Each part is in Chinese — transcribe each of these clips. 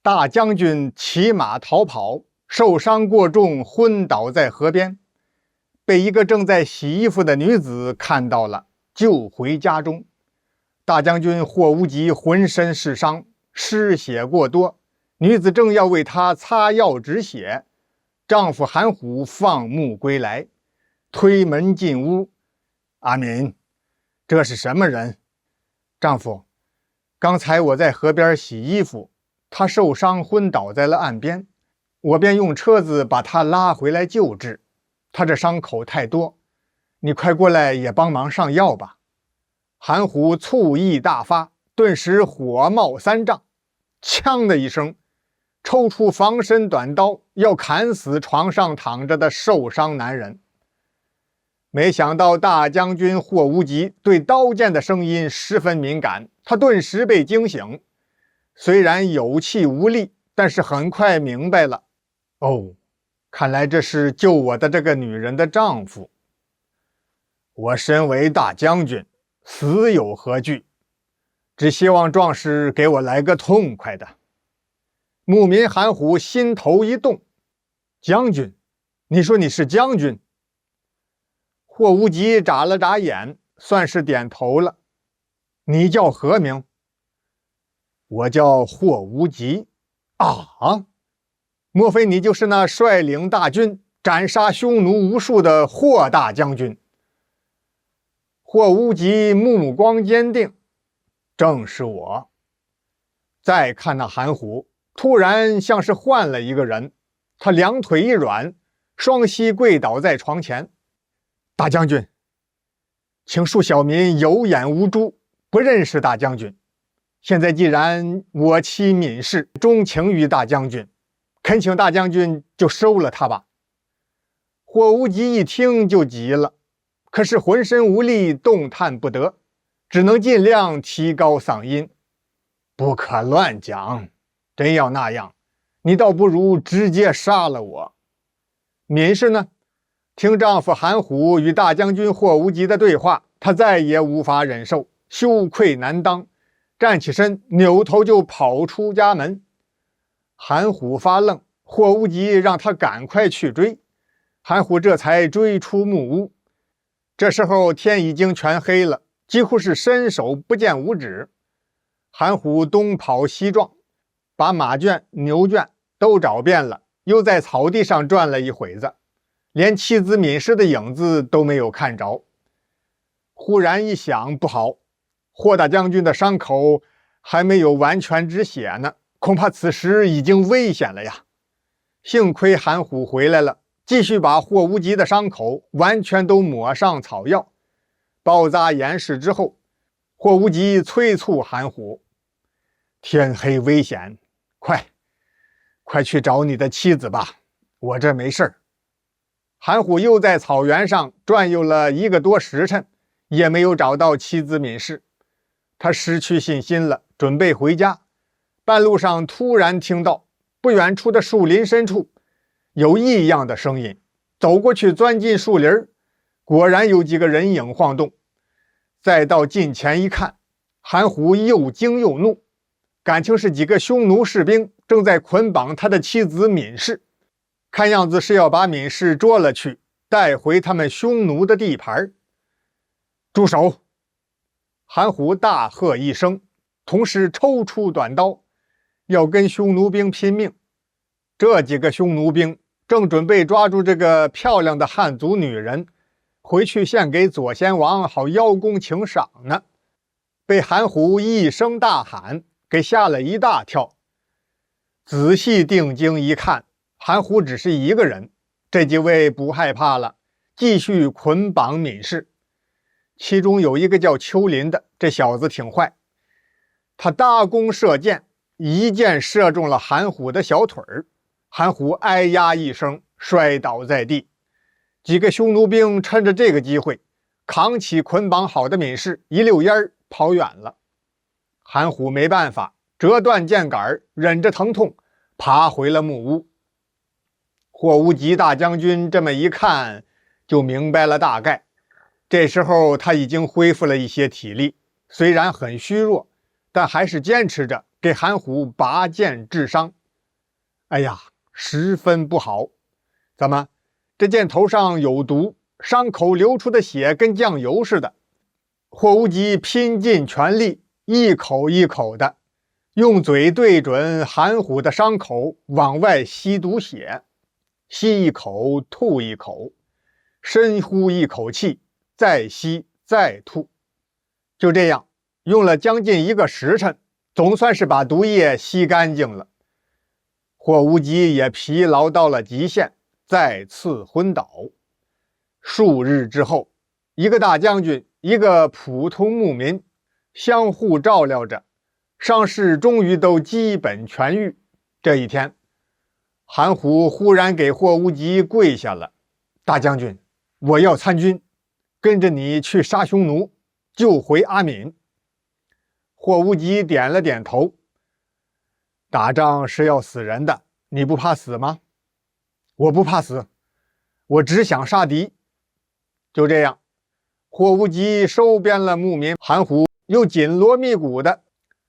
大將軍騎馬逃跑，受傷過重，昏倒在河邊，被一個正在洗衣服的女子看到了，救回家中。大將軍霍無極渾身是傷，失血過多，女子正要為他擦藥止血，丈夫韓虎放牧歸來，推門進屋：“阿敏，這是什麼人？”“丈夫，剛才我在河邊洗衣服，他受傷昏倒在了岸邊，我便用車子把他拉回來救治。他這傷口太多，你快過來也幫忙上藥吧。”韓虎醋意大發，頓時火冒三丈，鏘的一聲抽出防身短刀，要砍死床上躺着的受傷男人。沒想到大將軍霍無極對刀劍的聲音十分敏感，他頓時被驚醒，雖然有氣無力，但是很快明白了，哦，看來這是救我的這個女人的丈夫。我身為大將軍，死有何懼？只希望壯士給我來個痛快的。牧民韓虎心頭一動：“將軍，你說你是將軍？”霍無極眨了眨眼，算是點頭了。“你叫何名？”“我叫霍無極。”“啊，莫非你就是那率領大軍斬殺匈奴無數的霍大將軍？”霍無極目光堅定：“正是我。”再看那韓虎，突然像是換了一個人，他兩腿一軟，雙膝跪倒在床前：“大將軍，請恕小民有眼無珠，不認識大將軍。現在既然我妻閔氏鍾情於大將軍，懇請大將軍就收了他吧。”霍無極一聽就急了，可是渾身無力，動彈不得，只能盡量提高嗓音：“不可亂講，真要那樣，你倒不如直接殺了我。”閔氏呢，聽丈夫韓虎與大將軍霍無極的對話，她再也無法忍受，羞愧難當，站起身，扭頭就跑出家門。韓虎發愣，霍無極讓他趕快去追，韓虎這才追出木屋。這時候天已經全黑了，幾乎是伸手不見五指。韓虎東跑西撞，把馬圈、牛圈都找遍了，又在草地上轉了一會子，連妻子閔氏的影子都沒有看着。忽然一想，不好，霍大將軍的傷口還沒有完全止血呢，恐怕此時已經危險了呀。幸虧韓虎回來了，繼續把霍無極的傷口完全都抹上草藥，包紮嚴實之後，霍無極催促韓虎：“天黑危險，快去找你的妻子吧，我這沒事兒。”韓虎又在草原上轉悠了1個多時辰，也沒有找到妻子閔氏，他失去信心了，準備回家。半路上突然聽到不遠處的樹林深處有異樣的聲音，走過去鑽進樹林，果然有幾個人影晃動。再到近前一看，韓虎又驚又怒，感情是幾個匈奴士兵正在捆綁他的妻子閔氏，看樣子是要把閔氏捉了去，帶回他们匈奴的地盤。“住手！”韓虎大喝一聲，同時抽出短刀，要跟匈奴兵拼命。這幾個匈奴兵正準備抓住這個漂亮的漢族女人，回去獻給左賢王，好邀功請賞呢。被韓虎一聲大喊給嚇了一大跳。仔細定睛一看，韓虎只是一個人，這幾位不害怕了，繼續捆綁閔氏。其中有一個叫丘林的，這小子挺壞，他搭弓射箭，一箭射中了韓虎的小腿兒。韓虎哎呀一聲，摔倒在地。幾個匈奴兵趁着這個機會，扛起捆綁好的閔氏，一溜煙兒跑遠了。韓虎沒辦法，折斷箭桿，忍着疼痛爬回了木屋。霍無極大將軍這麼一看，就明白了大概。這時候他已經恢復了一些體力，雖然很虛弱，但還是堅持着給韓虎拔劍治傷。哎呀，十分不好！怎麼，這箭頭上有毒，傷口流出的血跟醬油似的。霍無極拼盡全力，一口一口的用嘴對準韓虎的傷口往外吸毒血，吸一口吐一口，深呼一口氣，再吸再吐。就這樣用了將近1個時辰，總算是把毒液吸乾淨了。霍無極也疲勞到了極限，再次昏倒。數日之後，一個大將軍，一個普通牧民，相互照料着，傷勢終於都基本痊癒。這一天，韓虎忽然給霍無極跪下了：“大將軍，我要參軍，跟着你去殺匈奴，救回阿敏。”霍無極點了點頭：“打仗是要死人的，你不怕死嗎？”“我不怕死，我只想殺敵。”就這樣，霍無極收編了牧民韓虎，又緊鑼密鼓的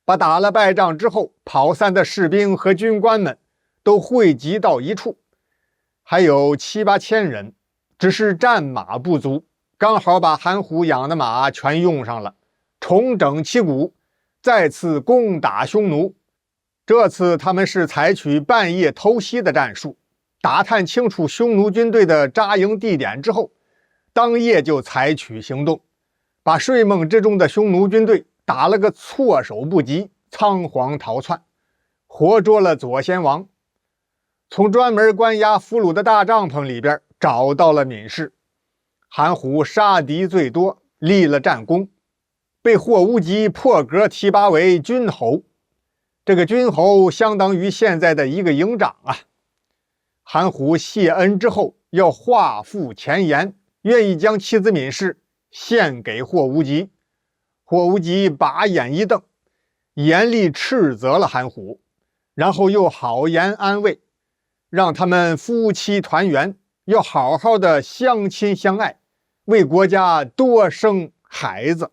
把打了敗仗之後跑散的士兵和軍官們都匯集到一處，還有7、8千人，只是戰馬不足，剛好把韓虎養的馬全用上了，重整旗鼓，再次攻打匈奴。這次他們是採取半夜偷襲的戰術，打探清楚匈奴軍隊的紮營地點之後，當夜就採取行動，把睡夢之中的匈奴軍隊打了個措手不及，倉皇逃竄，活捉了左賢王。從專門關押俘虜的大帳篷裡邊找到了閔氏。韓虎殺敵最多，立了戰功，被霍無極破格提拔為軍侯。這個軍侯相當於現在的一個營長啊。韓虎謝恩之後，要畫附前言，願意將妻子閔氏獻給霍無極。霍無極把眼一瞪，嚴厲斥責了韓虎，然後又好言安慰，讓他們夫妻團圓，要好好的相親相愛，為國家多生孩子。